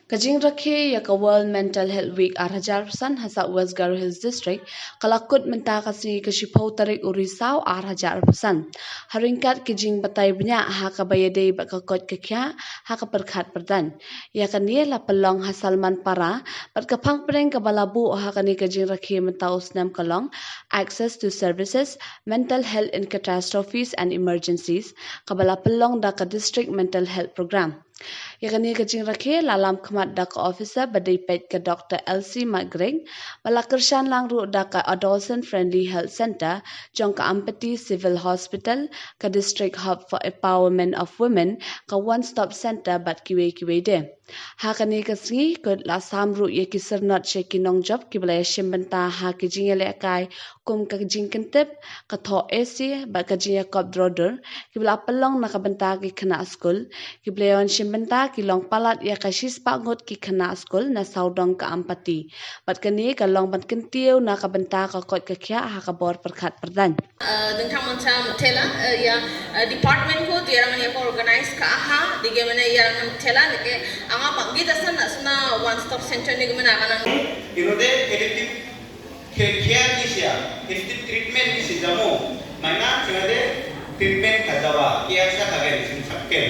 Kajing rakhe ya ka World Mental Health Week 2000% hasa West Garo Hills District kalakut menta kasi kashipau tarik urisau 2000%. Haringkat kajing batay banya ha ka bayade bakakot kakya ha ka perkhat perdan. Ya kani la pelong hasalman para bat kapang preng kabalabu ha kani kajing rakhe menta usnam kalong access to services, mental health in catastrophes and emergencies kabala pelong da ka district mental health program. Yakani kajing rakhe lalam khamat dak officer badai pet ke Dr. Elsie Magreng balakershan lang ru dak adolescent friendly health center jong ka Ampati Civil Hospital ka district hub for empowerment of women ka one stop center bat kiwe de. Hakani kasngi ko la samru ye kisernot shekinong job kiblaya shimbanta ha kajing ele kai kum ka kajing kentep ka tho AC ba kajing kop droder kibla pelong nakabenta ki khana school kiblayon shimbanta ki long palat ya kashis pangot ki khana school na saudong ka Ampati bat kani ka long ban kentiu nakabenta ka kot ka kya ha ka bor perkhat perdan dengkang manca mutela ya department ko tiarang ya ko organize ka ha dige mana ya mutela dige anga paggi dasan asna one stop center ni mana kanang irode editive care ni sia editive treatment ni si jamu mana chade treatment kadawa kia sa kage ni sakke